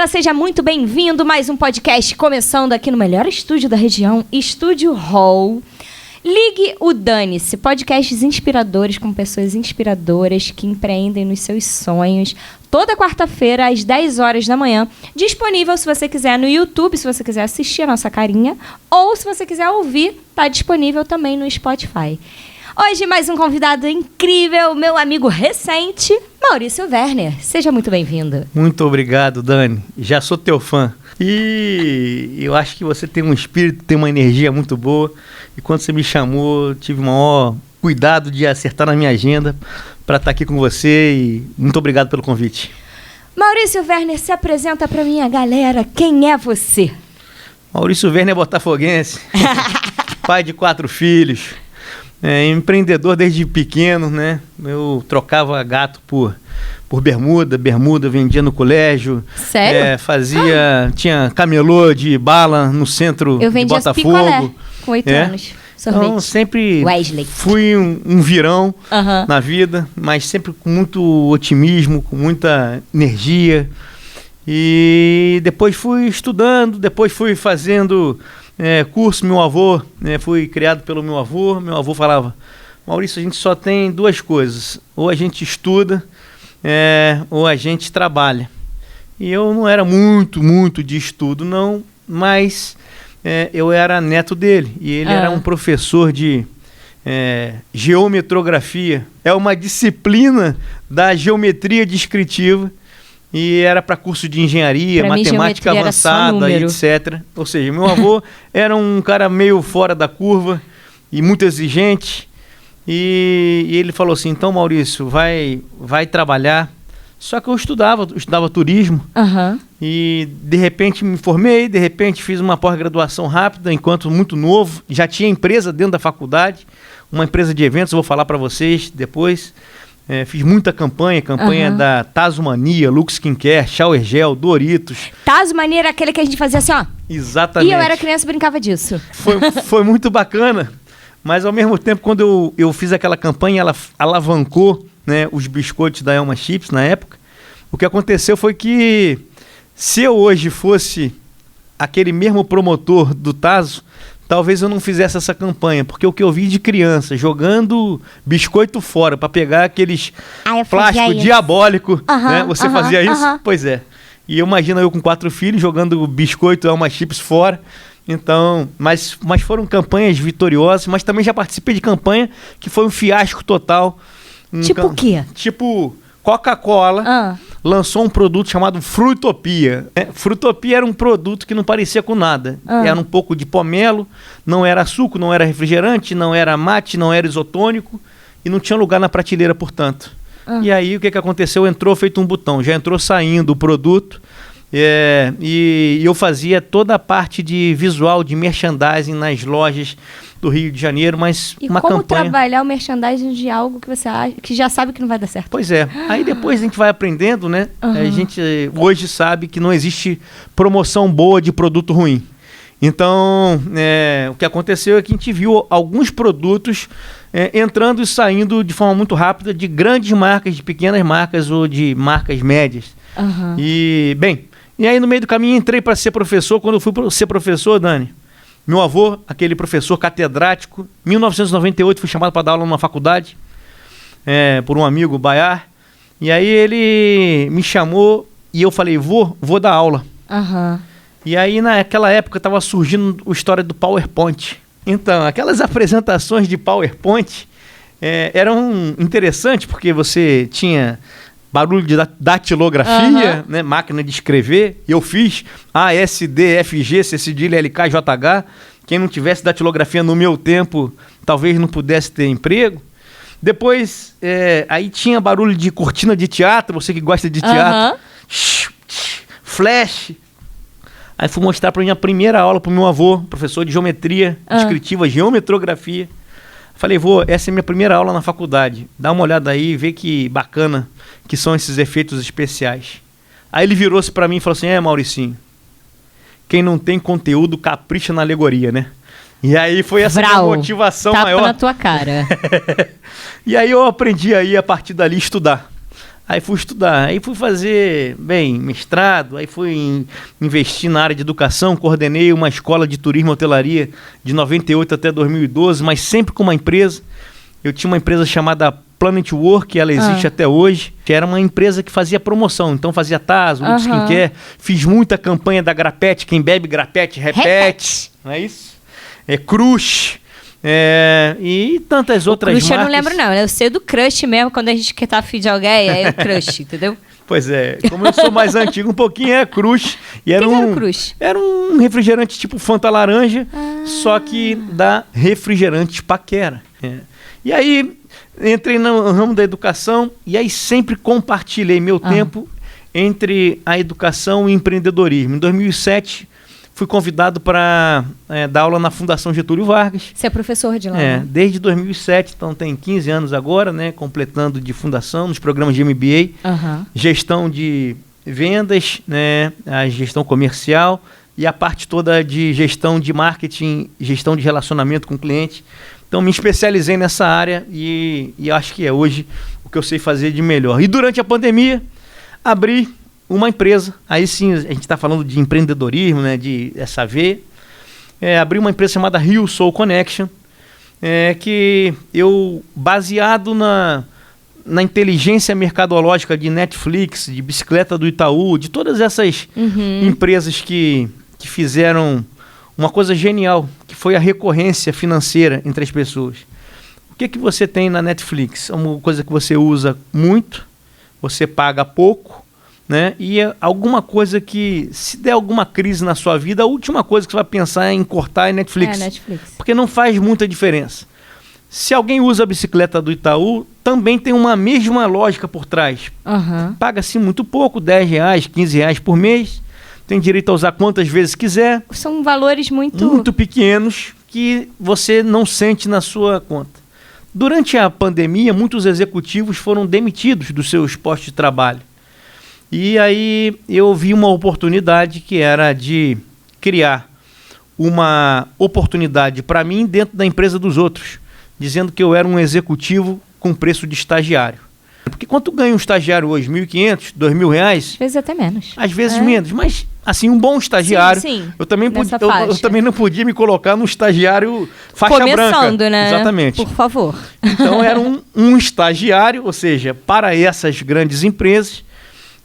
galera, seja muito bem-vindo. Mais um podcast começando aqui no melhor estúdio da região, Estúdio Hall. Ligue o Dane-se, podcasts inspiradores com pessoas inspiradoras que empreendem nos seus sonhos. Toda quarta-feira, às 10 horas da manhã. Disponível, se você quiser, no YouTube, se você quiser assistir a nossa carinha. Ou, se você quiser ouvir, está disponível também no Spotify. Hoje, mais um convidado incrível, meu amigo recente, Maurício Werner. Seja muito bem-vindo. Muito obrigado, Dani. Já sou teu fã. E eu acho que você tem um espírito, tem uma energia muito boa. E quando você me chamou, eu tive o maior cuidado de acertar na minha agenda para estar aqui com você. E muito obrigado pelo convite. Maurício Werner, se apresenta para minha galera. Quem é você? Maurício Werner é botafoguense, pai de 4 filhos. Empreendedor desde pequeno, né? Eu trocava gato por bermuda vendia no colégio. Sério? Tinha camelô de bala no centro de Botafogo. Picolé com 8 anos. Sorvete. Então sempre Wesley. Fui um virão na vida, mas sempre com muito otimismo, com muita energia. E depois fui estudando, depois fui fazendo curso. Meu avô, fui criado pelo meu avô. Meu avô falava: Maurício, a gente só tem 2 coisas, ou a gente estuda, ou a gente trabalha. E eu não era muito de estudo não, mas eu era neto dele, e ele era um professor de geometrografia. É uma disciplina da geometria descritiva. E era para curso de engenharia, pra matemática avançada e etc. Ou seja, meu avô era um cara meio fora da curva e muito exigente. E ele falou assim: então, Maurício, vai trabalhar. Só que eu estudava turismo. E de repente me formei, de repente fiz uma pós-graduação rápida, enquanto muito novo. Já tinha empresa dentro da faculdade, uma empresa de eventos, eu vou falar para vocês depois. Fiz muita campanha da Tasmania, Lux Skincare, Shower Gel, Doritos. Tasmania era aquele que a gente fazia assim, ó. Exatamente. E eu era criança e brincava disso. Foi muito bacana, mas ao mesmo tempo, quando eu fiz aquela campanha, ela alavancou, né, os biscoitos da Elma Chips na época. O que aconteceu foi que, se eu hoje fosse aquele mesmo promotor do Tazo, talvez eu não fizesse essa campanha, porque o que eu vi de criança jogando biscoito fora para pegar aqueles plástico diabólico, né? Você fazia isso? Pois é. E imagina eu com 4 filhos jogando biscoito Elma Chips fora. Então, mas foram campanhas vitoriosas, mas também já participei de campanha que foi um fiasco total. Tipo o quê? Tipo, Coca-Cola lançou um produto chamado Frutopia. Frutopia era um produto que não parecia com nada. Era um pouco de pomelo, não era suco, não era refrigerante, não era mate, não era isotônico e não tinha lugar na prateleira, portanto. E aí o que aconteceu? Entrou feito um botão, já entrou saindo o produto. E eu fazia toda a parte de visual, de merchandising nas lojas do Rio de Janeiro, mas uma campanha... E como trabalhar o merchandising de algo que você acha, que já sabe que não vai dar certo? Pois é. Aí depois a gente vai aprendendo, né? A gente hoje sabe que não existe promoção boa de produto ruim. Então, o que aconteceu é que a gente viu alguns produtos entrando e saindo de forma muito rápida de grandes marcas, de pequenas marcas ou de marcas médias. E aí no meio do caminho entrei para ser professor. Quando eu fui ser professor, Dani, meu avô, aquele professor catedrático, em 1998 fui chamado para dar aula numa faculdade por um amigo, Baiar. E aí ele me chamou e eu falei: vou dar aula. E aí naquela época estava surgindo a história do PowerPoint. Então, aquelas apresentações de PowerPoint eram interessantes porque você tinha barulho de datilografia, né, máquina de escrever. Eu fiz A, S, D, F, G, C, cedilha, L, K, J, H. Quem não tivesse datilografia no meu tempo, talvez não pudesse ter emprego. Depois, aí tinha barulho de cortina de teatro, você que gosta de teatro. Flash. Aí fui mostrar para minha primeira aula para o meu avô, professor de geometria descritiva, geometrografia. Falei: vô, essa é minha primeira aula na faculdade. Dá uma olhada aí, vê que bacana que são esses efeitos especiais. Aí ele virou-se para mim e falou assim: Mauricinho, quem não tem conteúdo capricha na alegoria, né? E aí foi essa minha motivação tapa maior. Na tua cara. E aí eu aprendi aí, a partir dali, estudar. Aí fui estudar, aí fui fazer, mestrado, aí fui investir na área de educação, coordenei uma escola de turismo e hotelaria de 98 até 2012, mas sempre com uma empresa. Eu tinha uma empresa chamada Planet Work, ela existe até hoje, que era uma empresa que fazia promoção, então fazia Tazo, Lux Skincare, fiz muita campanha da Grapete, quem bebe Grapete, repete, não é isso? Crush, e tantas outras marcas. Crush eu não lembro não, eu sei do Crush mesmo, quando a gente quer estar afim de alguém, é o Crush, entendeu? Pois é, como eu sou mais antigo um pouquinho, é Crush. E era o Crush? Era um refrigerante tipo Fanta Laranja, só que da Refrigerantes Paquera. E aí, entrei no ramo da educação e aí sempre compartilhei meu tempo entre a educação e o empreendedorismo. Em 2007, fui convidado para dar aula na Fundação Getúlio Vargas. Você é professor de lá, né? Desde 2007, então tem 15 anos agora, né? Completando de fundação, nos programas de MBA, gestão de vendas, né? A gestão comercial e a parte toda de gestão de marketing, gestão de relacionamento com o cliente. Então me especializei nessa área e acho que é hoje o que eu sei fazer de melhor. E durante a pandemia, abri uma empresa, aí sim a gente está falando de empreendedorismo, né, de essa veia. Abri uma empresa chamada Rio Soul Connection, que eu, baseado na inteligência mercadológica de Netflix, de Bicicleta do Itaú, de todas essas empresas que fizeram uma coisa genial, que foi a recorrência financeira entre as pessoas. O que você tem na Netflix? É uma coisa que você usa muito, você paga pouco, né? E alguma coisa que, se der alguma crise na sua vida, a última coisa que você vai pensar em cortar é Netflix. Netflix. Porque não faz muita diferença. Se alguém usa a Bicicleta do Itaú, também tem uma mesma lógica por trás. Paga-se muito pouco, R$10, R$15 por mês. Tem direito a usar quantas vezes quiser. São valores muito pequenos que você não sente na sua conta. Durante a pandemia, muitos executivos foram demitidos dos seus postos de trabalho. E aí eu vi uma oportunidade que era de criar uma oportunidade para mim dentro da empresa dos outros, dizendo que eu era um executivo com preço de estagiário. Porque quanto ganha um estagiário hoje? R$1.500, R$2.000? Às vezes até menos. Às vezes menos, mas assim, um bom estagiário. Sim, eu também não podia me colocar no estagiário faixa branca. Começando, né? Exatamente. Por favor. Então era um estagiário, ou seja, para essas grandes empresas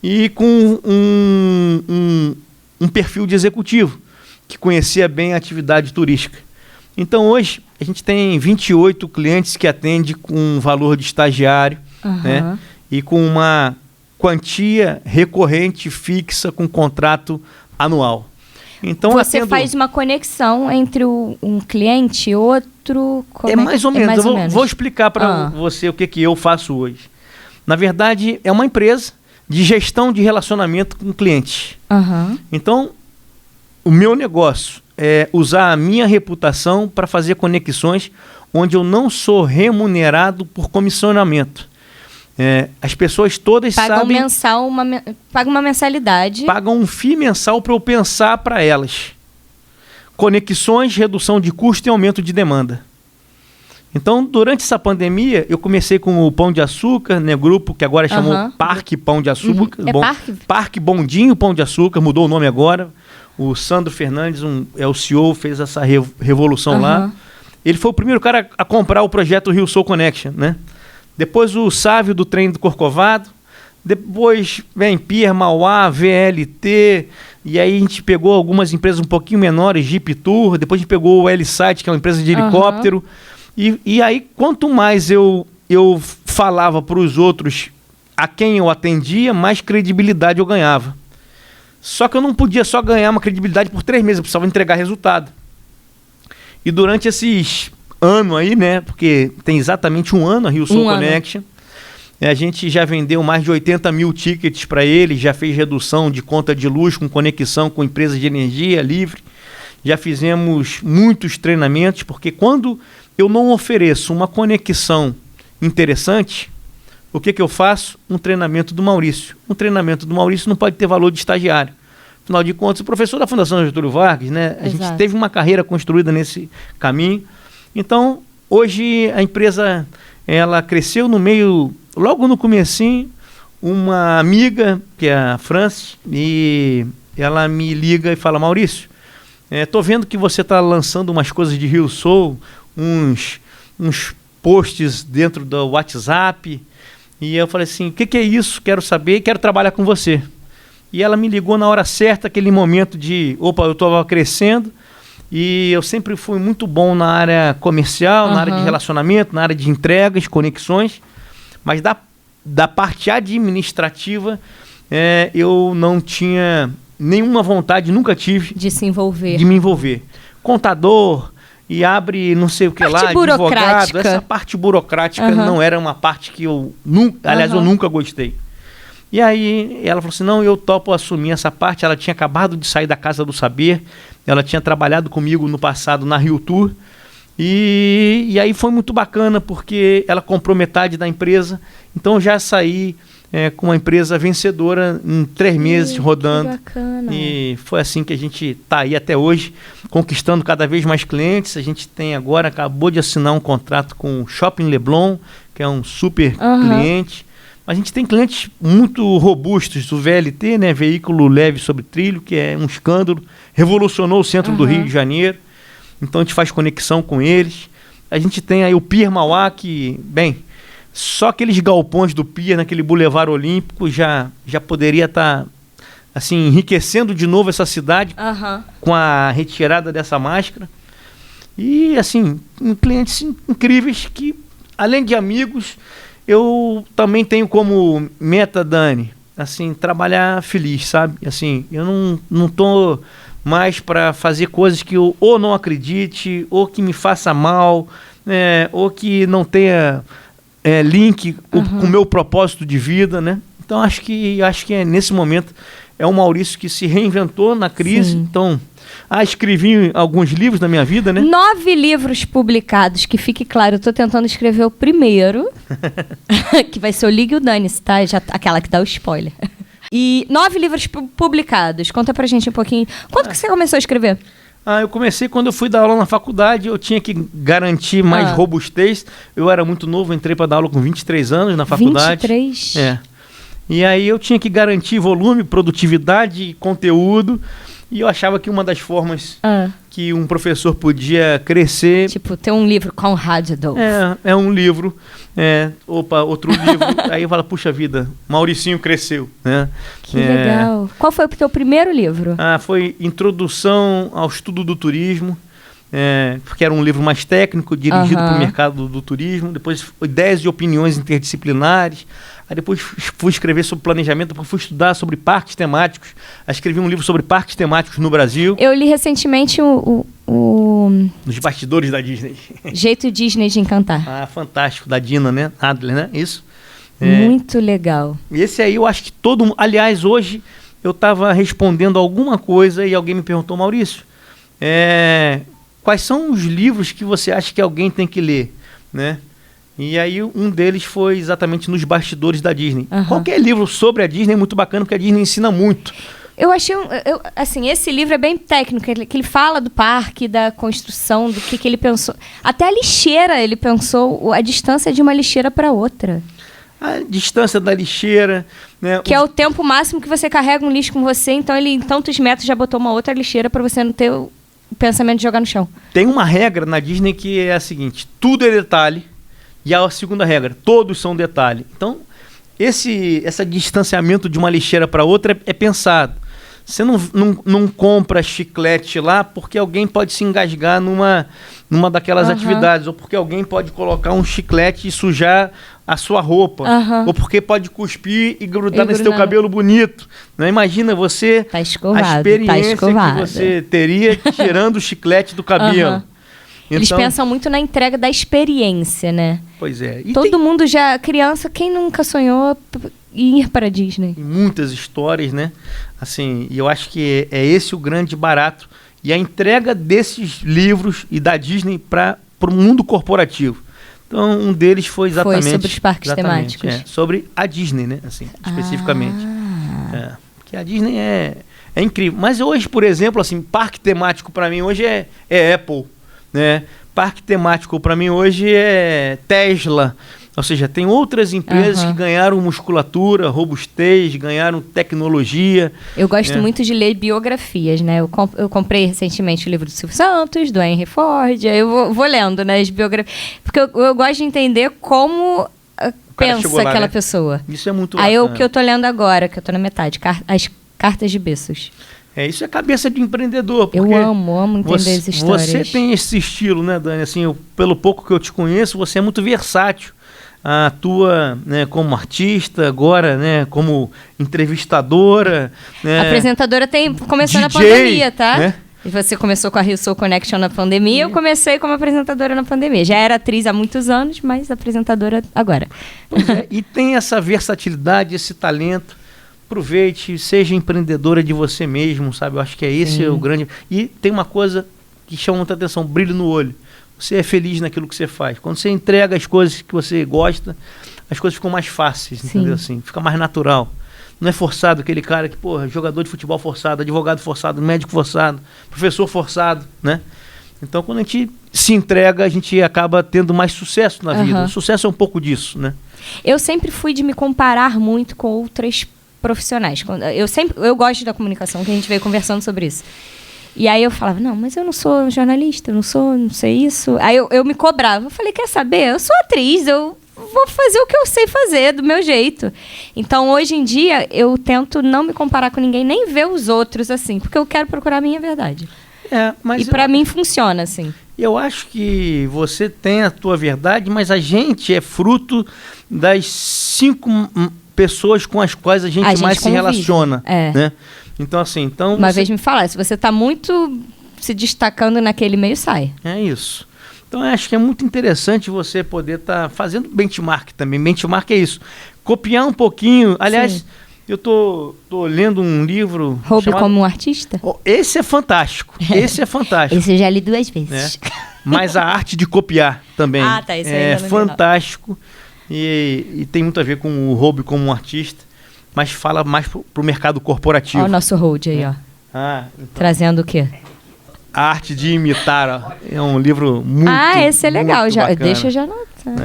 e com um perfil de executivo que conhecia bem a atividade turística. Então hoje a gente tem 28 clientes que atendem com um valor de estagiário, né? E com uma quantia recorrente fixa com contrato anual. Então você faz uma conexão entre um cliente e outro? Mais ou menos. Vou explicar para você o que eu faço hoje. Na verdade, é uma empresa de gestão de relacionamento com clientes. Então, o meu negócio é usar a minha reputação para fazer conexões onde eu não sou remunerado por comissionamento. As pessoas todas sabem... Pagam uma mensalidade. Pagam um FII mensal para eu pensar para elas. Conexões, redução de custo e aumento de demanda. Então, durante essa pandemia, eu comecei com o Pão de Açúcar, né, grupo que agora chamou Parque Pão de Açúcar. Parque Bondinho Pão de Açúcar, mudou o nome agora. O Sandro Fernandes é o CEO, fez essa revolução lá. Ele foi o primeiro cara a comprar o projeto Rio Soul Connection, né? Depois o Sávio do Trem do Corcovado, depois vem Pier Mauá, VLT, e aí a gente pegou algumas empresas um pouquinho menores, Jeep Tour, depois a gente pegou o L-Site, que é uma empresa de helicóptero, e aí quanto mais eu falava para os outros a quem eu atendia, mais credibilidade eu ganhava. Só que eu não podia só ganhar uma credibilidade por 3 meses, eu precisava entregar resultado. E durante esses anos aí, né, porque tem exatamente um ano a Rio Soul Connection, a gente já vendeu mais de 80 mil tickets para eles, já fez redução de conta de luz com conexão com empresas de energia livre, já fizemos muitos treinamentos, porque quando eu não ofereço uma conexão interessante, o que eu faço? Um treinamento do Maurício. Um treinamento do Maurício não pode ter valor de estagiário. Afinal de contas, o professor da Fundação Getúlio Vargas, né? A gente teve uma carreira construída nesse caminho. Então, hoje a empresa ela cresceu no meio, logo no comecinho, uma amiga, que é a Francis, e ela me liga e fala: Maurício, tô vendo que você está lançando umas coisas de Rio Soul, uns posts dentro do WhatsApp. E eu falei assim: o que é isso? Quero saber, quero trabalhar com você. E ela me ligou na hora certa, aquele momento de, eu estava crescendo, e eu sempre fui muito bom na área comercial, na área de relacionamento, na área de entregas, conexões, mas da parte administrativa, eu não tinha nenhuma vontade, nunca tive de se envolver, de me envolver. Contador, e abre não sei o que lá, advogado, essa parte burocrática não era uma parte que eu nunca, aliás, eu nunca gostei. E aí ela falou assim: não, eu topo assumir essa parte. Ela tinha acabado de sair da Casa do Saber, ela tinha trabalhado comigo no passado na Rio Tour, e aí foi muito bacana, porque ela comprou metade da empresa, então eu já saí com uma empresa vencedora em 3 meses rodando. Que bacana. E foi assim que a gente está aí até hoje, conquistando cada vez mais clientes. A gente tem agora, acabou de assinar um contrato com o Shopping Leblon, que é um super cliente. A gente tem clientes muito robustos do VLT, né? Veículo leve sobre trilho, que é um escândalo, revolucionou o centro do Rio de Janeiro. Então a gente faz conexão com eles. A gente tem aí o Pier Mauá, que, bem, só aqueles galpões do Pier, naquele Boulevard Olímpico, já poderia estar assim, enriquecendo de novo essa cidade com a retirada dessa máscara. E assim, clientes incríveis que, além de amigos, eu também tenho como meta, Dani, assim, trabalhar feliz, sabe? Assim, eu não tô mais para fazer coisas que eu ou não acredite, ou que me faça mal, ou que não tenha link com o meu propósito de vida, né? Então acho que nesse momento é um Maurício que se reinventou na crise. Sim. Então, escrevi alguns livros na minha vida, né? 9 livros publicados, que fique claro, eu tô tentando escrever o primeiro, que vai ser o Ligue o Dane-se, tá? Aquela que dá o spoiler. E 9 livros publicados. Conta pra gente um pouquinho. Quando que você começou a escrever? Eu comecei quando eu fui dar aula na faculdade. Eu tinha que garantir mais robustez. Eu era muito novo, entrei para dar aula com 23 anos na faculdade. 23? E aí eu tinha que garantir volume, produtividade, conteúdo. E eu achava que uma das formas que um professor podia crescer... Tipo, ter um livro com Adolf. É um livro. Outro livro. Aí eu falo, puxa vida, Mauricinho cresceu, né? Que legal. Qual foi o teu primeiro livro? Foi Introdução ao Estudo do Turismo, porque era um livro mais técnico, dirigido para o mercado do turismo. Depois, Ideias e Opiniões Interdisciplinares. Aí depois fui escrever sobre planejamento, depois fui estudar sobre parques temáticos. Aí escrevi um livro sobre parques temáticos no Brasil. Eu li recentemente Nos bastidores da Disney. Jeito Disney de Encantar. Fantástico, da Dina, né? Adler, né? Isso. Muito legal. Esse aí eu acho que todo mundo... Aliás, hoje eu estava respondendo alguma coisa e alguém me perguntou: Maurício, quais são os livros que você acha que alguém tem que ler, né? E aí um deles foi exatamente Nos Bastidores da Disney. Qualquer livro sobre a Disney é muito bacana, porque a Disney ensina muito. Eu achei, assim, esse livro é bem técnico, que ele fala do parque, da construção, do que ele pensou. Até a lixeira, ele pensou a distância de uma lixeira para outra. A distância da lixeira, né? Que é o tempo máximo que você carrega um lixo com você, então ele em tantos metros já botou uma outra lixeira para você não ter o pensamento de jogar no chão. Tem uma regra na Disney que é a seguinte: tudo é detalhe. E a segunda regra: todos são detalhe. Então, esse distanciamento de uma lixeira para outra é pensado. Você não compra chiclete lá porque alguém pode se engasgar numa daquelas atividades, ou porque alguém pode colocar um chiclete e sujar a sua roupa, ou porque pode cuspir e grudar nesse teu cabelo bonito. Não imagina você a experiência que você teria tirando o chiclete do cabelo. Eles pensam muito na entrega da experiência, né? Pois é. E todo mundo já, criança, quem nunca sonhou em ir para a Disney? Muitas histórias, né? Assim, e eu acho que é esse o grande barato. E a entrega desses livros e da Disney para o mundo corporativo. Então, um deles foi exatamente... Foi sobre os parques temáticos. Sobre a Disney, né? Assim, especificamente. Porque a Disney é incrível. Mas hoje, por exemplo, assim, parque temático para mim hoje é Apple, né? Parque temático para mim hoje é Tesla, Ou seja, tem outras empresas que ganharam musculatura, robustez, ganharam tecnologia. Eu gosto muito de ler biografias, né? Eu comprei recentemente o livro do Silvio Santos, do Henry Ford, aí eu vou lendo, né, as biografias. Porque eu gosto de entender como pensa lá, aquela né? pessoa. Isso é muito Aí bacana. o que eu tô lendo agora, que eu tô na metade, as cartas de Bezos. Isso é cabeça de empreendedor. Porque Eu amo entender as histórias. Você tem esse estilo, né, Dani? Assim, pelo pouco que eu te conheço, você é muito versátil. Atua, né, como artista, agora, né, como entrevistadora. Né, apresentadora começou na DJ, pandemia, tá? né? E você começou com a Rio Soul Connection na pandemia, eu comecei como apresentadora na pandemia. Já era atriz há muitos anos, mas apresentadora agora. E tem essa versatilidade, esse talento. Aproveite, seja empreendedora de você mesmo, sabe? Eu acho que esse é o grande... E tem uma coisa que chama muita atenção, brilho no olho. Você é feliz naquilo que você faz. Quando você entrega as coisas que você gosta, as coisas ficam mais fáceis, entendeu? Assim, fica mais natural. Não é forçado aquele cara que, jogador de futebol forçado, advogado forçado, médico forçado, professor forçado, né? Então, quando a gente se entrega, a gente acaba tendo mais sucesso na vida. O sucesso é um pouco disso, né? Eu sempre fui de me comparar muito com outras profissionais. Eu gosto da comunicação, que a gente veio conversando sobre isso. E aí eu falava, não, mas eu não sou jornalista, não sei isso. Aí eu me cobrava. Eu falei, quer saber? Eu sou atriz, eu vou fazer o que eu sei fazer, do meu jeito. Então, hoje em dia, eu tento não me comparar com ninguém, nem ver os outros, assim, porque eu quero procurar a minha verdade. Mas e pra mim funciona, assim. Eu acho que você tem a tua verdade, mas a gente é fruto das 5 pessoas com as quais a gente mais se relaciona. Né? Então, assim... Uma vez me falaram, se você está muito se destacando naquele meio, sai. É isso. Então, eu acho que é muito interessante você poder estar fazendo benchmark também. Benchmark é isso. Copiar um pouquinho. Aliás, eu tô lendo um livro... Hobby como um artista? Esse é fantástico. Esse é fantástico. Esse eu já li 2 vezes. Mas a arte de copiar também Isso é fantástico. E tem muito a ver com o hobby como um artista, mas fala mais pro mercado corporativo. Olha o nosso hold aí, ó. Então. Trazendo o quê? A Arte de Imitar, ó. É um livro muito esse é legal. Deixa eu já anotar.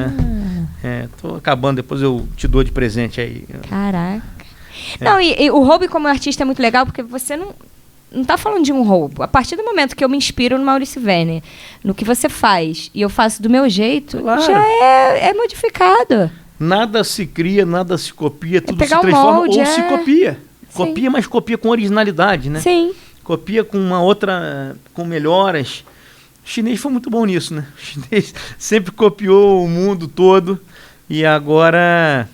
Tô acabando, depois eu te dou de presente aí. Caraca. Não, e o hobby como artista é muito legal, porque você não tá falando de um roubo. A partir do momento que eu me inspiro no Maurício Werner, no que você faz, e eu faço do meu jeito, já é modificado. Nada se cria, nada se copia, tudo se pegar transforma molde, ou se copia. Sim. Copia, mas copia com originalidade, né? Sim. Copia com uma outra, com melhoras. O chinês foi muito bom nisso, né? O chinês sempre copiou o mundo todo e agora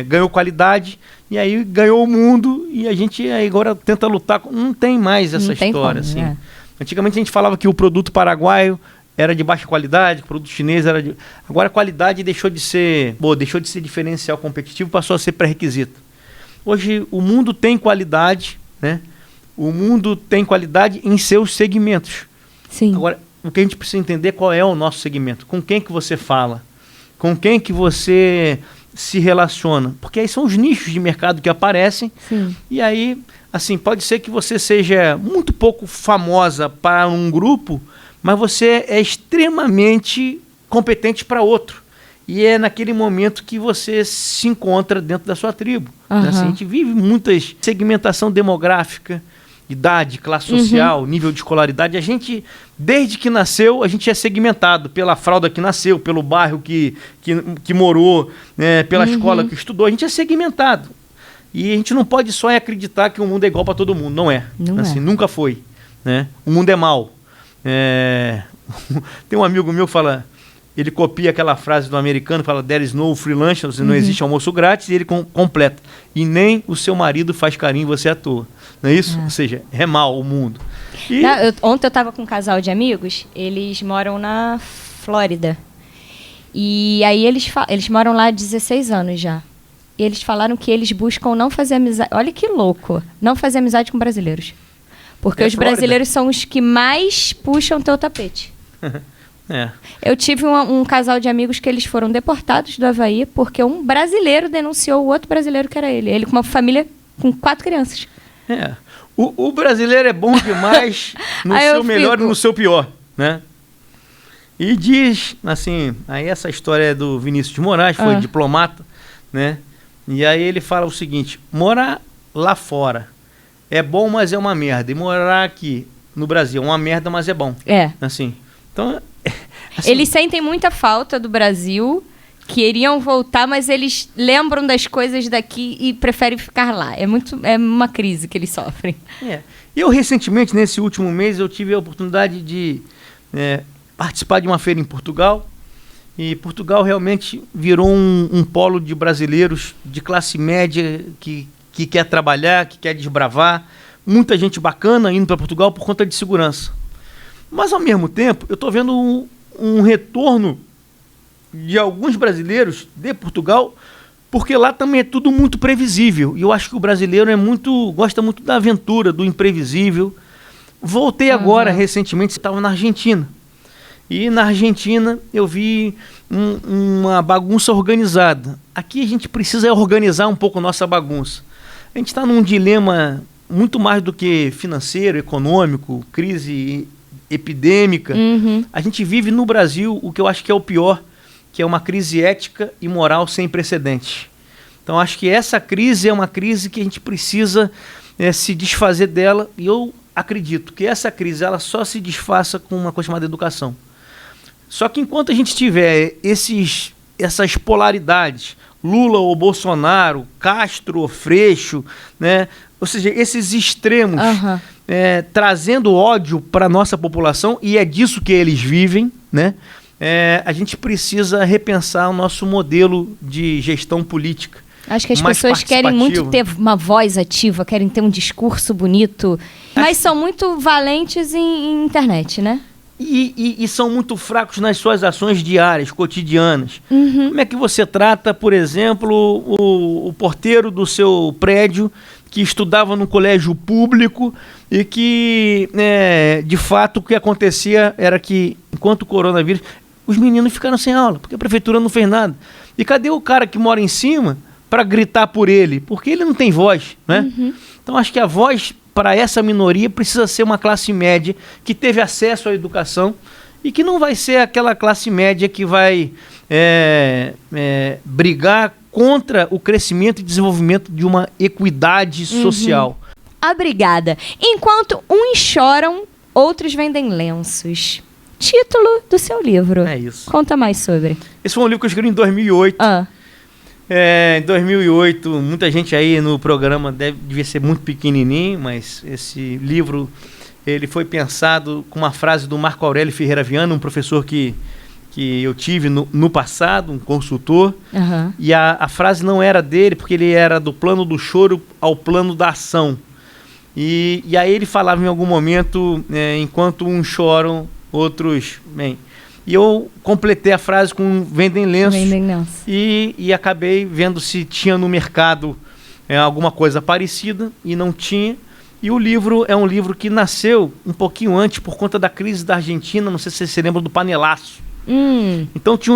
ganhou qualidade. E aí ganhou o mundo e a gente agora tenta lutar. Não tem mais essa história. Assim. Antigamente a gente falava que o produto paraguaio era de baixa qualidade, o produto chinês era de... Agora a qualidade deixou de ser diferencial competitivo, passou a ser pré-requisito. Hoje o mundo tem qualidade, né? O mundo tem qualidade em seus segmentos. Sim. Agora, o que a gente precisa entender é qual é o nosso segmento. Com quem que você fala? Com quem que você se relaciona? Porque aí são os nichos de mercado que aparecem. Sim. E aí, assim, pode ser que você seja muito pouco famosa para um grupo, mas você é extremamente competente para outro. E é naquele momento que você se encontra dentro da sua tribo. Né? Assim, a gente vive muitas segmentação demográfica, idade, classe social, nível de escolaridade. A gente, desde que nasceu, a gente é segmentado pela fralda que nasceu, pelo bairro que morou, né, pela escola que estudou. A gente é segmentado. E a gente não pode só acreditar que o mundo é igual para todo mundo. Não é. Nunca foi. Né? O mundo é mau. Tem um amigo meu que fala... Ele copia aquela frase do americano, fala, there is no free lunch, não existe almoço grátis, e ele completa. E nem o seu marido faz carinho em você à toa. Não é isso? Ou seja, é mal o mundo. Ontem eu estava com um casal de amigos, eles moram na Flórida. E aí eles moram lá há 16 anos já. E eles falaram que eles buscam não fazer amizade... Olha que louco! Não fazer amizade com brasileiros. Porque os brasileiros são os que mais puxam teu tapete. Eu tive um casal de amigos que eles foram deportados do Havaí porque um brasileiro denunciou o outro brasileiro que era ele. Ele com uma família com 4 crianças. O brasileiro é bom demais no seu melhor e no seu pior, né? E diz, assim, aí essa história é do Vinícius de Moraes, foi diplomata, né? E aí ele fala o seguinte: morar lá fora é bom, mas é uma merda. E morar aqui no Brasil é uma merda, mas é bom. Assim, então... Assim, eles sentem muita falta do Brasil, queriam voltar, mas eles lembram das coisas daqui e preferem ficar lá. É uma crise que eles sofrem. Eu, recentemente, nesse último mês, eu tive a oportunidade de participar de uma feira em Portugal. E Portugal realmente virou um polo de brasileiros de classe média que quer trabalhar, que quer desbravar. Muita gente bacana indo para Portugal por conta de segurança. Mas, ao mesmo tempo, eu estou vendo um retorno de alguns brasileiros de Portugal, porque lá também é tudo muito previsível. E eu acho que o brasileiro gosta muito da aventura, do imprevisível. Voltei agora, recentemente, estava na Argentina. E na Argentina eu vi uma bagunça organizada. Aqui a gente precisa organizar um pouco a nossa bagunça. A gente está num dilema muito mais do que financeiro, econômico, crise epidêmica. A gente vive no Brasil o que eu acho que é o pior, que é uma crise ética e moral sem precedentes. Então acho que essa crise é uma crise que a gente precisa se desfazer dela, e eu acredito que essa crise ela só se desfaça com uma coisa chamada educação. Só que enquanto a gente tiver essas polaridades, Lula ou Bolsonaro, Castro ou Freixo, né? Ou seja, esses extremos trazendo ódio para a nossa população, e é disso que eles vivem, né? A gente precisa repensar o nosso modelo de gestão política. Acho que as pessoas querem muito ter uma voz ativa, querem ter um discurso bonito, mas são muito valentes em internet, né? E são muito fracos nas suas ações diárias, cotidianas. Como é que você trata, por exemplo, o porteiro do seu prédio que estudava no colégio público e que, de fato, o que acontecia era que, enquanto o coronavírus, os meninos ficaram sem aula, porque a prefeitura não fez nada. E cadê o cara que mora em cima para gritar por ele? Porque ele não tem voz, né? Então, acho que a voz para essa minoria precisa ser uma classe média que teve acesso à educação e que não vai ser aquela classe média que vai brigar contra o crescimento e desenvolvimento de uma equidade social. Obrigada. Enquanto uns choram, outros vendem lenços. Título do seu livro. É isso. Conta mais sobre. Esse foi um livro que eu escrevi em 2008. Em 2008, muita gente aí no programa devia ser muito pequenininho, mas esse livro ele foi pensado com uma frase do Marco Aurélio Ferreira Viana, um professor que eu tive no passado, um consultor. E a frase não era dele, porque ele era do plano do choro ao plano da ação. E aí ele falava em algum momento, enquanto uns choram, outros... E eu completei a frase com vendem lenços. E acabei vendo se tinha no mercado alguma coisa parecida, e não tinha. E o livro é um livro que nasceu um pouquinho antes por conta da crise da Argentina. Não sei se você se lembra do panelaço. Então tinha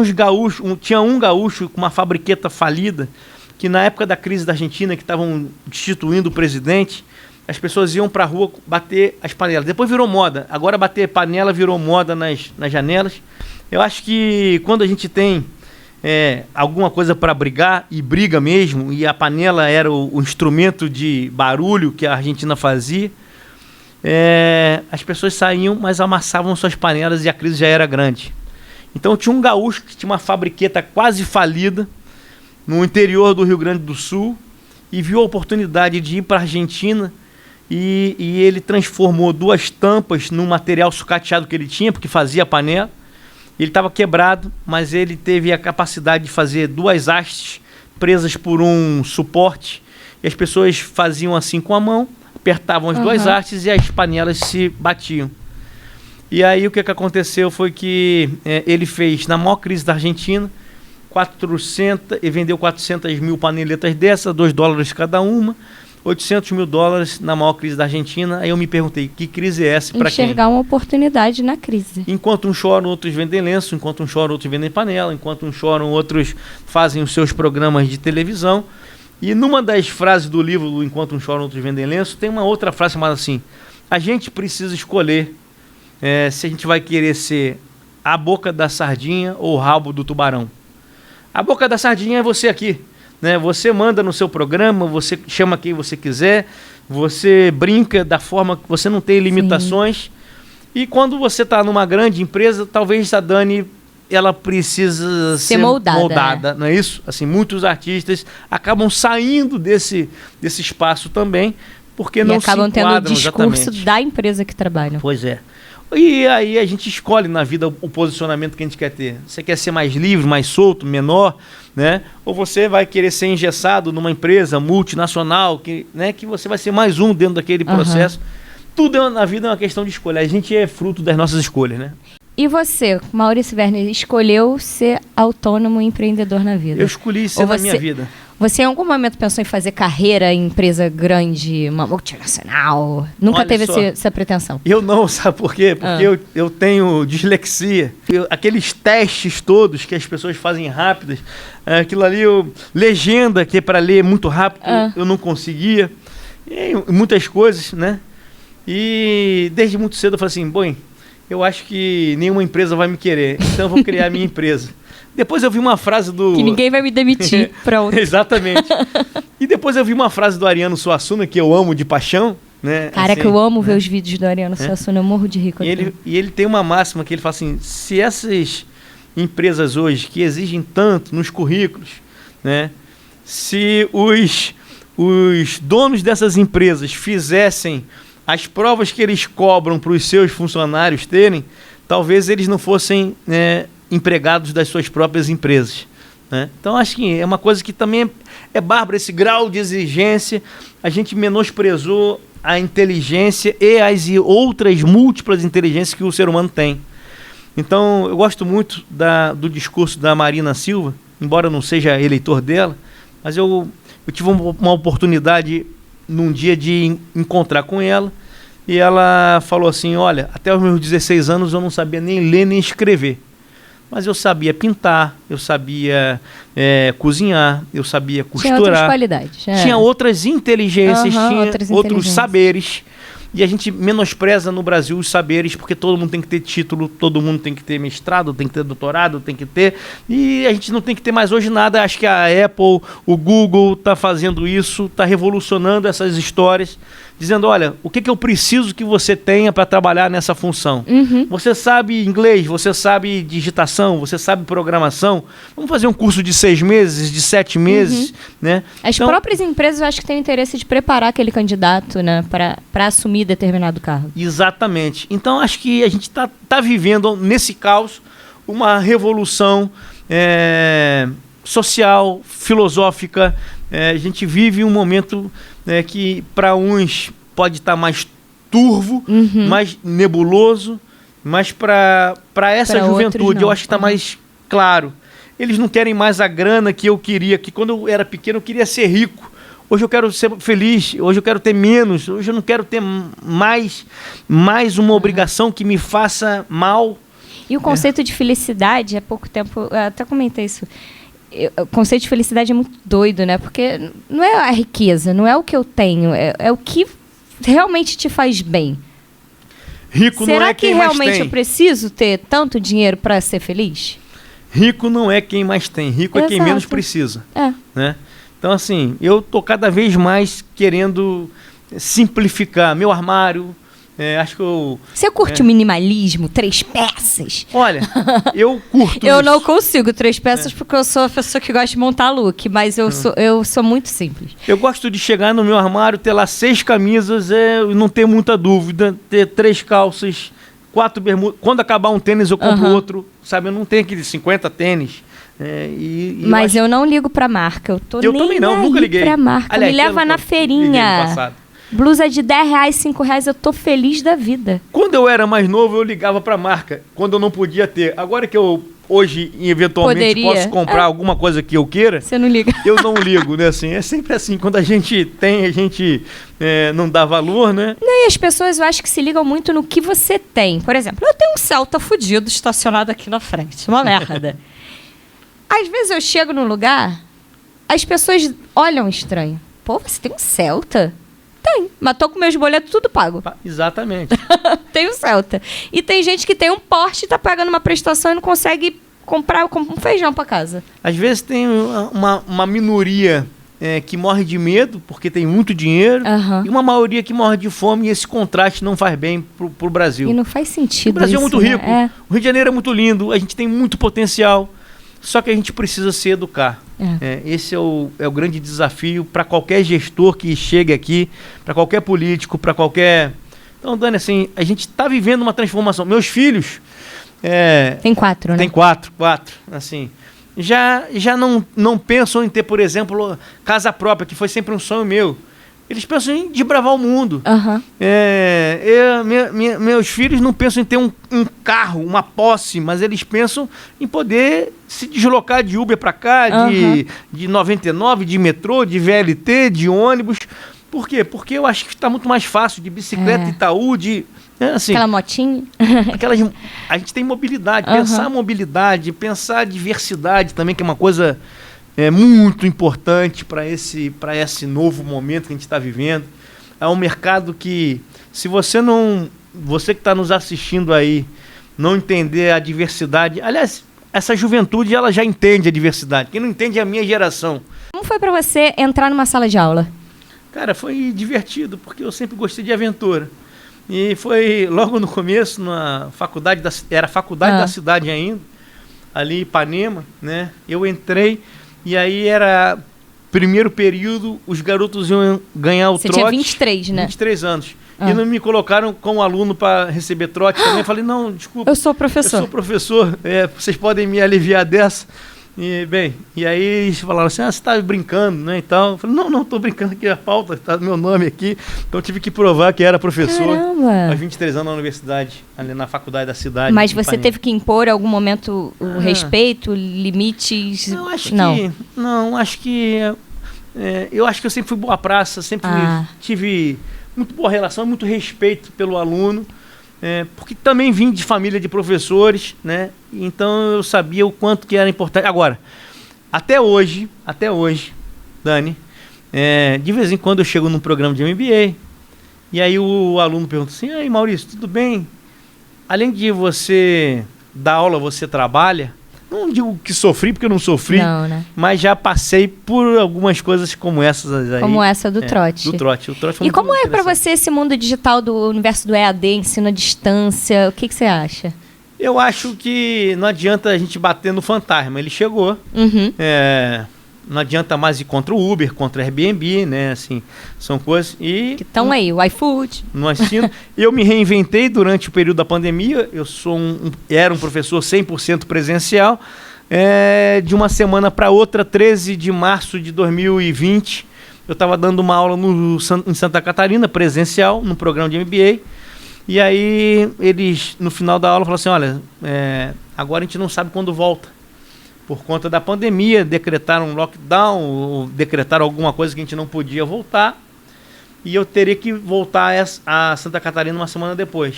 um gaúcho com uma fabriqueta falida, que na época da crise da Argentina, que estavam destituindo o presidente, as pessoas iam para a rua bater as panelas. Depois virou moda. Agora bater panela virou moda nas janelas. Eu acho que quando a gente tem alguma coisa para brigar, e briga mesmo, e a panela era o instrumento de barulho que a Argentina fazia, as pessoas saíam, mas amassavam suas panelas e a crise já era grande. Então tinha um gaúcho que tinha uma fabriqueta quase falida no interior do Rio Grande do Sul e viu a oportunidade de ir para a Argentina. E ele transformou 2 tampas num material sucateado que ele tinha, porque fazia panela. Ele estava quebrado, mas ele teve a capacidade de fazer 2 hastes presas por um suporte. E as pessoas faziam assim com a mão, apertavam as 2 hastes e as panelas se batiam. E aí o que aconteceu foi que ele fez, na maior crise da Argentina, e vendeu 400 mil paneletas dessas, $2 cada uma. $800 mil na maior crise da Argentina. Aí eu me perguntei, que crise é essa para quem? Enxergar uma oportunidade na crise. Enquanto uns choram, outros vendem lenço. Enquanto uns choram, outros vendem panela. Enquanto uns choram, outros fazem os seus programas de televisão. E numa das frases do livro, do Enquanto uns choram, outros vendem lenço, tem uma outra frase chamada assim: a gente precisa escolher se a gente vai querer ser a boca da sardinha ou o rabo do tubarão? A boca da sardinha é você aqui, né? Você manda no seu programa, você chama quem você quiser, você brinca da forma que você não tem limitações. Sim. E quando você está numa grande empresa, talvez a Dani, ela precisa ser moldada, não é isso? Assim, muitos artistas acabam saindo desse espaço também, porque não se enquadram. E acabam tendo o discurso da empresa que trabalham. Pois é. E aí a gente escolhe na vida o posicionamento que a gente quer ter. Você quer ser mais livre, mais solto, menor, né? Ou você vai querer ser engessado numa empresa multinacional, que você vai ser mais um dentro daquele processo. Tudo na vida é uma questão de escolha. A gente é fruto das nossas escolhas, né? E você, Maurício Werner, escolheu ser autônomo e empreendedor na vida? Eu escolhi ser na minha vida. Você em algum momento pensou em fazer carreira em empresa grande, uma multinacional? Nunca teve essa pretensão? Eu não, sabe por quê? Porque eu tenho dislexia. Aqueles testes todos que as pessoas fazem rápidas, aquilo ali, legenda que é para ler muito rápido, eu não conseguia. E muitas coisas, né? E desde muito cedo eu falei assim, bom, eu acho que nenhuma empresa vai me querer, então eu vou criar a minha empresa. Depois eu vi uma frase do... Que ninguém vai me demitir, pronto. Exatamente. E depois eu vi uma frase do Ariano Suassuna, que eu amo de paixão, né? Cara, assim, que eu amo ver os vídeos do Ariano Suassuna, eu morro de rico. E ele tem uma máxima que ele fala assim, se essas empresas hoje, que exigem tanto nos currículos, né? Se os donos dessas empresas fizessem as provas que eles cobram para os seus funcionários terem, talvez eles não fossem empregados das suas próprias empresas, né? Então acho que é uma coisa que também é bárbaro, esse grau de exigência. A gente menosprezou a inteligência e as outras múltiplas inteligências que o ser humano tem. Então eu gosto muito do discurso da Marina Silva, embora eu não seja eleitor dela, mas eu tive uma oportunidade num dia de encontrar com ela, e ela falou assim, olha, até os meus 16 anos eu não sabia nem ler nem escrever, mas eu sabia pintar, eu sabia cozinhar, eu sabia costurar. Tinha outras qualidades. Tinha outras inteligências, tinha outros saberes. E a gente menospreza no Brasil os saberes, porque todo mundo tem que ter título, todo mundo tem que ter mestrado, tem que ter doutorado, tem que ter... E a gente não tem que ter mais hoje nada. Acho que a Apple, o Google está fazendo isso, está revolucionando essas histórias, dizendo, olha, o que eu preciso que você tenha para trabalhar nessa função? Você sabe inglês, você sabe digitação, você sabe programação? Vamos fazer um curso de 6 meses, de 7 meses, né? As próprias empresas, eu acho que têm o interesse de preparar aquele candidato, né, para assumir determinado cargo. Exatamente. Então, acho que a gente está vivendo, nesse caos, uma revolução social, filosófica. A gente vive um momento que, para uns, pode estar mais turvo, mais nebuloso, mas para essa juventude, eu acho que está mais claro. Eles não querem mais a grana que eu queria, que quando eu era pequeno eu queria ser rico. Hoje eu quero ser feliz, hoje eu quero ter menos, hoje eu não quero ter mais uma obrigação que me faça mal. E o conceito de felicidade, há pouco tempo, eu até comentei isso, o conceito de felicidade é muito doido, né? Porque não é a riqueza, não é o que eu tenho, é o que realmente te faz bem. Rico não é quem mais tem. Será que realmente eu preciso ter tanto dinheiro para ser feliz? Rico não é quem mais tem, rico é quem menos precisa. Né? Então, assim, eu tô cada vez mais querendo simplificar meu armário. Acho que eu... Você curte o minimalismo? 3 peças? Olha, eu curto Eu não consigo 3 peças porque eu sou a pessoa que gosta de montar look, mas eu sou muito simples. Eu gosto de chegar no meu armário, ter lá 6 camisas, não ter muita dúvida, ter 3 calças, 4 bermudas. Quando acabar um tênis, eu compro outro, sabe? Eu não tenho aqueles 50 tênis. Mas eu não ligo pra marca. Eu também não, nunca liguei pra marca. Aliás, me leva na feirinha. Blusa de R$10, R$5, eu tô feliz da vida. Quando eu era mais novo, eu ligava pra marca, quando eu não podia ter. Agora que eu, hoje, eventualmente, posso comprar alguma coisa que eu queira... Você não liga. Eu não ligo, né? Assim, é sempre assim, quando a gente tem, a gente não dá valor, né? E as pessoas, eu acho que se ligam muito no que você tem. Por exemplo, eu tenho um Celta fudido estacionado aqui na frente, uma merda. Às vezes eu chego num lugar, as pessoas olham estranho. Pô, você tem um Celta? Tem, mas tô com meus boletos tudo pago. Exatamente. Tem o Celta. E tem gente que tem um Porsche e tá pagando uma prestação e não consegue comprar um feijão pra casa. Às vezes tem uma minoria que morre de medo porque tem muito dinheiro e uma maioria que morre de fome, e esse contraste não faz bem pro Brasil. E não faz sentido. O Brasil isso, é muito rico, né? o Rio de Janeiro é muito lindo, a gente tem muito potencial, só que a gente precisa se educar. Esse é o grande desafio para qualquer gestor que chegue aqui, para qualquer político, para qualquer... Então, Dani, assim, a gente está vivendo uma transformação. Meus filhos... Tem 4, né? Tem 4, assim... Já não pensam em ter, por exemplo, casa própria, que foi sempre um sonho meu. Eles pensam em desbravar o mundo. Meus filhos não pensam em ter um carro, uma posse, mas eles pensam em poder se deslocar de Uber para cá, de 99, de metrô, de VLT, de ônibus. Por quê? Porque eu acho que está muito mais fácil, de bicicleta, Itaú, assim, aquela motinha. A gente tem mobilidade, pensar mobilidade, pensar diversidade também, que é uma coisa muito importante para esse novo momento que a gente está vivendo. É um mercado que, se você que está nos assistindo aí, não entender a diversidade, aliás, essa juventude ela já entende a diversidade, quem não entende é a minha geração. Como foi para você entrar numa sala de aula? Cara, foi divertido, porque eu sempre gostei de aventura. E foi logo no começo, na faculdade, era a faculdade da cidade ainda, ali em Ipanema, né? Eu entrei e aí era primeiro período, os garotos iam ganhar o trote. Você tinha 23, né? 23 anos. E não me colocaram como aluno para receber trote também. Eu falei, não, desculpa. Eu sou professor. Eu sou professor, vocês podem me aliviar dessa. E aí eles falaram assim, você tá brincando, né, e tal. Eu falei, não, tô brincando aqui, a pauta, tá meu nome aqui. Então eu tive que provar que era professor. Caramba! Aos 23 anos na universidade, ali na faculdade da cidade. Mas você teve que impor em algum momento o respeito, limites? Eu acho que eu sempre fui boa praça, sempre tive muito boa relação, muito respeito pelo aluno. Porque também vim de família de professores, né? Então eu sabia o quanto que era importante. Agora, até hoje, Dani, de vez em quando eu chego num programa de MBA e aí o aluno pergunta assim, aí Maurício, tudo bem? Além de você dar aula, você trabalha? Não digo que sofri, porque eu não sofri, né? Mas já passei por algumas coisas como essas aí. Como essa do trote. Do trote. O trote foi e como é para você esse mundo digital do universo do EAD, ensino à distância? O que você acha? Eu acho que não adianta a gente bater no fantasma. Ele chegou. Não adianta mais ir contra o Uber, contra o Airbnb, né? Assim, são coisas... que estão aí, o iFood. No ensino. Eu me reinventei durante o período da pandemia. Eu era um professor 100% presencial. De uma semana para outra, 13 de março de 2020, eu estava dando uma aula em Santa Catarina, presencial, num programa de MBA. E aí, eles, no final da aula, falaram assim, olha, agora a gente não sabe quando volta. Por conta da pandemia, decretaram um lockdown, ou decretaram alguma coisa que a gente não podia voltar. E eu teria que voltar a Santa Catarina uma semana depois.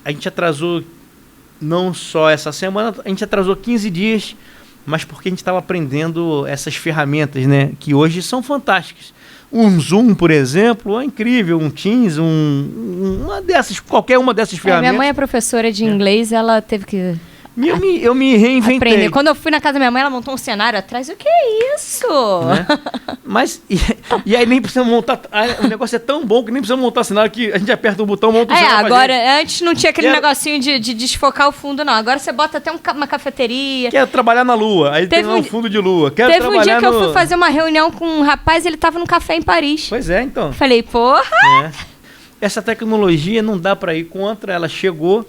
A gente atrasou não só essa semana, a gente atrasou 15 dias, mas porque a gente estava aprendendo essas ferramentas, né? Que hoje são fantásticas. Um Zoom, por exemplo, é incrível. Um Teams, qualquer uma dessas ferramentas. Minha mãe é professora de inglês, ela teve que... Eu me reinventei. Aprender. Quando eu fui na casa da minha mãe, ela montou um cenário atrás. O que é isso? Né? Mas, e aí nem precisa montar... O negócio é tão bom que nem precisa montar cenário, que a gente aperta o botão, monta o cenário. Agora, antes não tinha aquele negocinho de desfocar o fundo, não. Agora você bota até uma cafeteria. Quero trabalhar na lua. Aí tem lá um fundo de lua. Teve um dia que eu fui fazer uma reunião com um rapaz, ele tava num café em Paris. Pois é, então. Falei, porra... Essa tecnologia não dá para ir contra, ela chegou.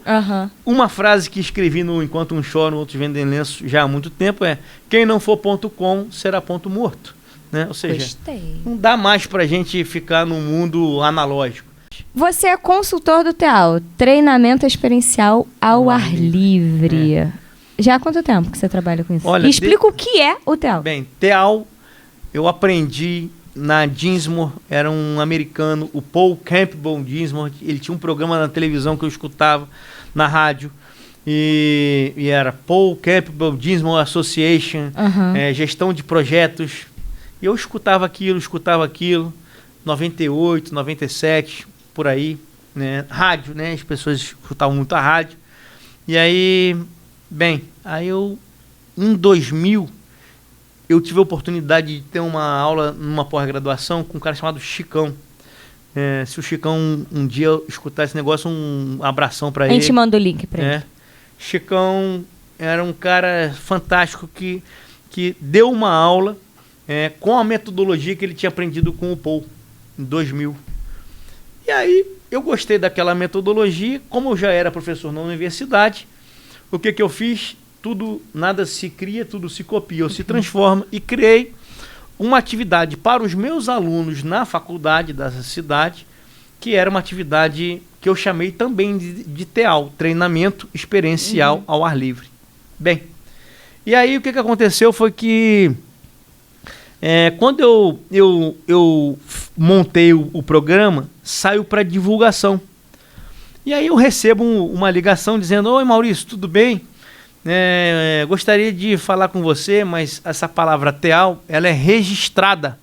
Uma frase que escrevi no Enquanto Um Chora, Outros Vendem Lenço já há muito tempo é: quem não for .com será ponto morto. Né? Ou seja, não dá mais para a gente ficar no mundo analógico. Você é consultor do TEAL, treinamento experiencial ao ar livre. Já há quanto tempo que você trabalha com isso? Olha, e explica o que é o TEAL. Bem, TEAL eu aprendi... Na Dinsmore, era um americano, o Paul Campbell Dinsmore. Ele tinha um programa na televisão que eu escutava na rádio. E era Paul Campbell Dinsmore Association, gestão de projetos. E eu escutava aquilo. 98, 97, por aí, né? Rádio, né? As pessoas escutavam muito a rádio. E aí, em 2000, eu tive a oportunidade de ter uma aula numa pós-graduação com um cara chamado Chicão. Se o Chicão um dia escutar esse negócio, um abração para ele. A gente manda o link para ele. Chicão era um cara fantástico que deu uma aula com a metodologia que ele tinha aprendido com o Paul, em 2000. E aí, eu gostei daquela metodologia. Como eu já era professor na universidade, o que eu fiz? Nada se cria, tudo se copia ou se transforma, e criei uma atividade para os meus alunos na faculdade dessa cidade, que era uma atividade que eu chamei também de TEAL, Treinamento Experiencial ao Ar Livre. Bem, e aí o que aconteceu foi que quando eu montei o programa, saiu para divulgação. E aí eu recebo uma ligação dizendo: oi Maurício, tudo bem? Gostaria de falar com você, mas essa palavra TEAL, ela é registrada.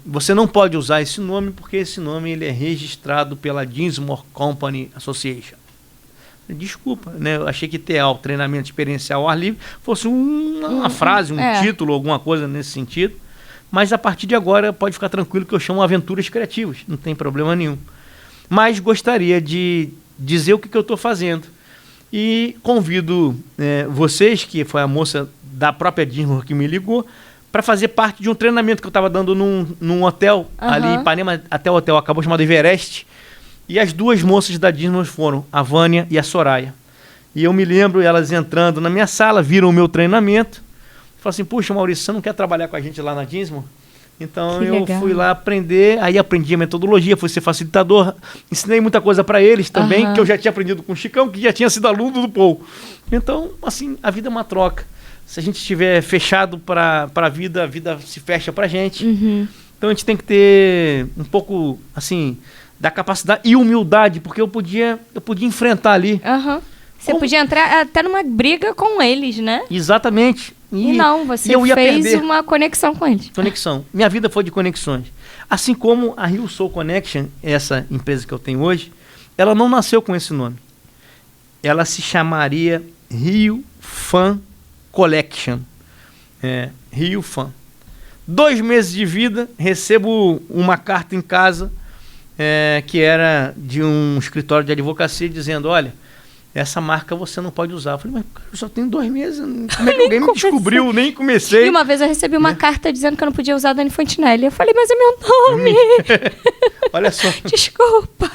Você não pode usar esse nome, porque esse nome ele é registrado pela Dinsmore Company Association. Desculpa, né? Eu achei que TEAL, Treinamento Experiencial ao Ar Livre, fosse uma frase, título, alguma coisa nesse sentido. Mas a partir de agora pode ficar tranquilo que eu chamo Aventuras Criativas, não tem problema nenhum. Mas gostaria de dizer o que eu estou fazendo. E convido vocês, que foi a moça da própria Dinsmore que me ligou, para fazer parte de um treinamento que eu estava dando num hotel, ali em Ipanema, até o hotel acabou, chamado Everest. E as duas moças da Dinsmore foram a Vânia e a Soraya. E eu me lembro elas entrando na minha sala, viram o meu treinamento, falaram assim: puxa, Maurício, você não quer trabalhar com a gente lá na Dinsmore? Então fui lá aprender, aí aprendi a metodologia, fui ser facilitador, ensinei muita coisa para eles também, que eu já tinha aprendido com o Chicão, que já tinha sido aluno do Paul. Então, assim, a vida é uma troca. Se a gente estiver fechado para a vida se fecha para a gente. Então a gente tem que ter um pouco, assim, da capacidade e humildade, porque eu podia enfrentar ali. Você podia entrar até numa briga com eles, né? Exatamente. E não, você fez uma conexão com eles. Conexão. Minha vida foi de conexões. Assim como a Rio Soul Connection, essa empresa que eu tenho hoje, ela não nasceu com esse nome. Ela se chamaria Rio Fan Collection. Rio Fan. 2 meses de vida, recebo uma carta em casa, que era de um escritório de advocacia, dizendo: olha, essa marca você não pode usar. Eu falei: mas cara, eu só tenho 2 meses, como é que alguém me descobriu? Nem comecei. E uma vez eu recebi uma carta dizendo que eu não podia usar Dani Fontinelli. Eu falei: mas é meu nome. Olha só. Desculpa.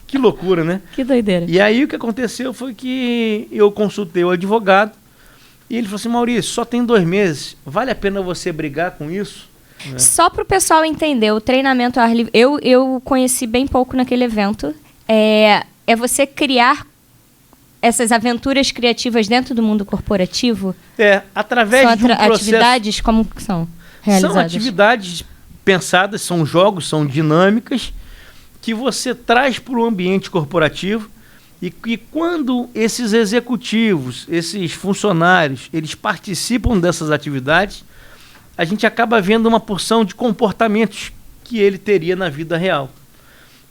Que loucura, né? Que doideira. E aí o que aconteceu foi que eu consultei o advogado e ele falou assim: Maurício, só tem 2 meses, vale a pena você brigar com isso? Só para o pessoal entender, o treinamento ao ar livre, eu conheci bem pouco naquele evento, é você criar essas aventuras criativas dentro do mundo corporativo? Através de um processo... atividades, como que são realizadas? São atividades pensadas, são jogos, são dinâmicas que você traz para o ambiente corporativo e que quando esses executivos, esses funcionários, eles participam dessas atividades, a gente acaba vendo uma porção de comportamentos que ele teria na vida real.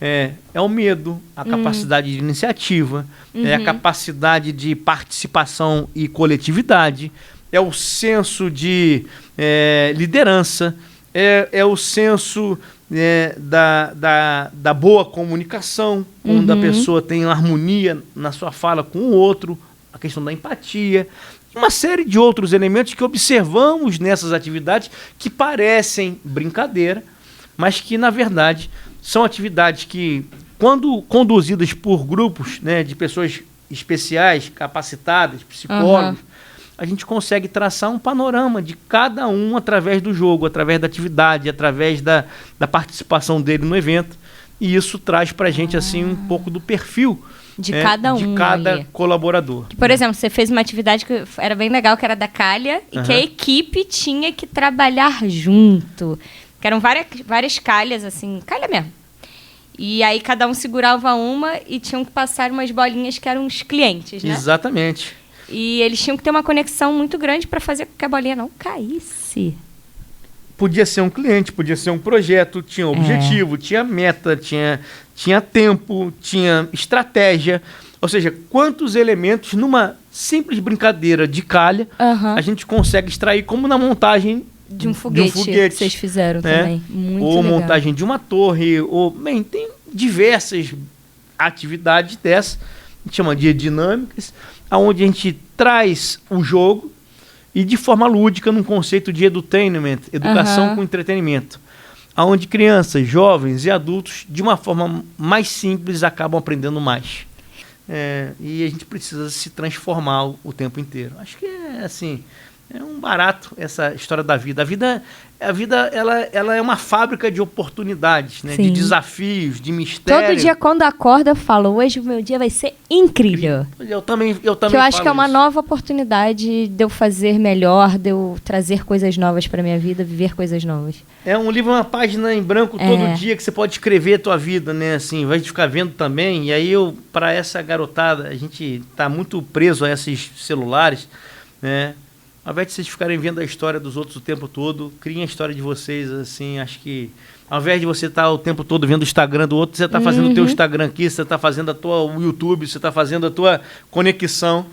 É o medo, a capacidade de iniciativa, é a capacidade de participação e coletividade, é o senso de liderança, é o senso da boa comunicação, quando a pessoa tem harmonia na sua fala com o outro, a questão da empatia, uma série de outros elementos que observamos nessas atividades que parecem brincadeira, mas que, na verdade, são atividades que, quando conduzidas por grupos, né, de pessoas especiais, capacitadas, psicólogos, a gente consegue traçar um panorama de cada um através do jogo, através da atividade, através da participação dele no evento. E isso traz para a gente assim, um pouco do perfil de cada colaborador. Que, por exemplo, você fez uma atividade que era bem legal, que era da calha, e que a equipe tinha que trabalhar junto. Que eram várias calhas, assim, calha mesmo. E aí cada um segurava uma e tinham que passar umas bolinhas que eram os clientes, né? Exatamente. E eles tinham que ter uma conexão muito grande para fazer com que a bolinha não caísse. Podia ser um cliente, podia ser um projeto, tinha objetivo, tinha meta, tinha tempo, tinha estratégia. Ou seja, quantos elementos numa simples brincadeira de calha a gente consegue extrair, como na montagem de um foguete que vocês fizeram, né? Também. Muito ou legal. Montagem de uma torre, bem, tem diversas atividades dessas, a gente chama de dinâmicas, onde a gente traz o jogo e de forma lúdica, num conceito de edutainment, educação com entretenimento, onde crianças, jovens e adultos, de uma forma mais simples, acabam aprendendo mais. E a gente precisa se transformar o tempo inteiro. Acho que é um barato essa história da vida. A vida ela é uma fábrica de oportunidades, né? De desafios, de mistério. Todo dia quando acorda eu falo, hoje o meu dia vai ser incrível. Eu também que eu acho que é uma nova oportunidade de eu fazer melhor, de eu trazer coisas novas para minha vida, viver coisas novas. É um livro, uma página em branco todo dia que você pode escrever a tua vida, né? Assim, vai ficar vendo também. E aí para essa garotada, a gente tá muito preso a esses celulares, né? Ao invés de vocês ficarem vendo a história dos outros o tempo todo, criem a história de vocês, assim, acho que ao invés de você estar o tempo todo vendo o Instagram do outro, você está fazendo o teu Instagram aqui, você está fazendo o YouTube, você está fazendo a tua conexão.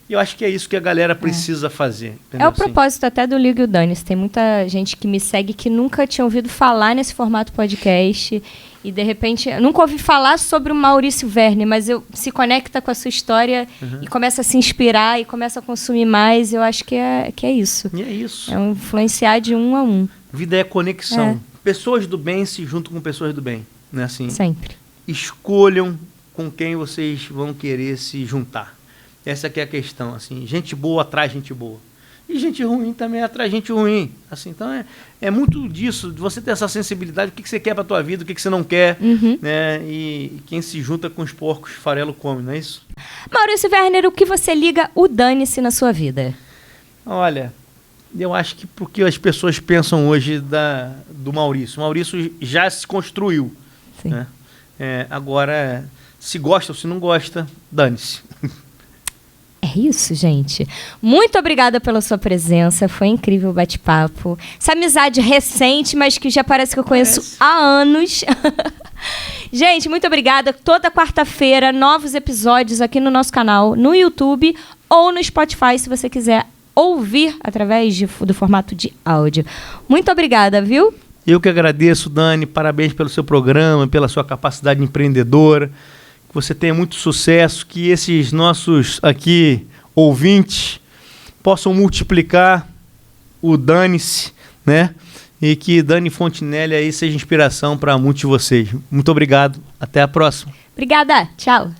E eu acho que é isso que a galera precisa fazer. É o propósito até do Ligue o Dane-se. Tem muita gente que me segue que nunca tinha ouvido falar nesse formato podcast. E, de repente, eu nunca ouvi falar sobre o Maurício Verne, mas se conecta com a sua história e começa a se inspirar e começa a consumir mais. Eu acho que é isso. E é isso. É influenciar de um a um. Vida é conexão. Pessoas do bem se juntam com pessoas do bem. Né? Assim, sempre. Escolham com quem vocês vão querer se juntar. Essa que é a questão, assim, gente boa atrai gente boa. E gente ruim também atrai gente ruim. Assim, então é muito disso, de você ter essa sensibilidade, o que você quer para a tua vida, o que você não quer, né? E quem se junta com os porcos, farelo come, não é isso? Maurício Werner, o que você liga o dane-se na sua vida? Olha, eu acho que porque as pessoas pensam hoje do Maurício. O Maurício já se construiu. Sim. Né? Agora, se gosta ou se não gosta, dane-se. É isso, gente. Muito obrigada pela sua presença. Foi incrível o bate-papo. Essa amizade recente, mas que já parece que eu conheço há anos. Gente, muito obrigada. Toda quarta-feira, novos episódios aqui no nosso canal, no YouTube ou no Spotify, se você quiser ouvir através do formato de áudio. Muito obrigada, viu? Eu que agradeço, Dani. Parabéns pelo seu programa, pela sua capacidade empreendedora. Que você tenha muito sucesso, que esses nossos aqui ouvintes possam multiplicar o dane-se, né? E que Dani Fontinelli aí seja inspiração para muitos de vocês. Muito obrigado. Até a próxima. Obrigada. Tchau.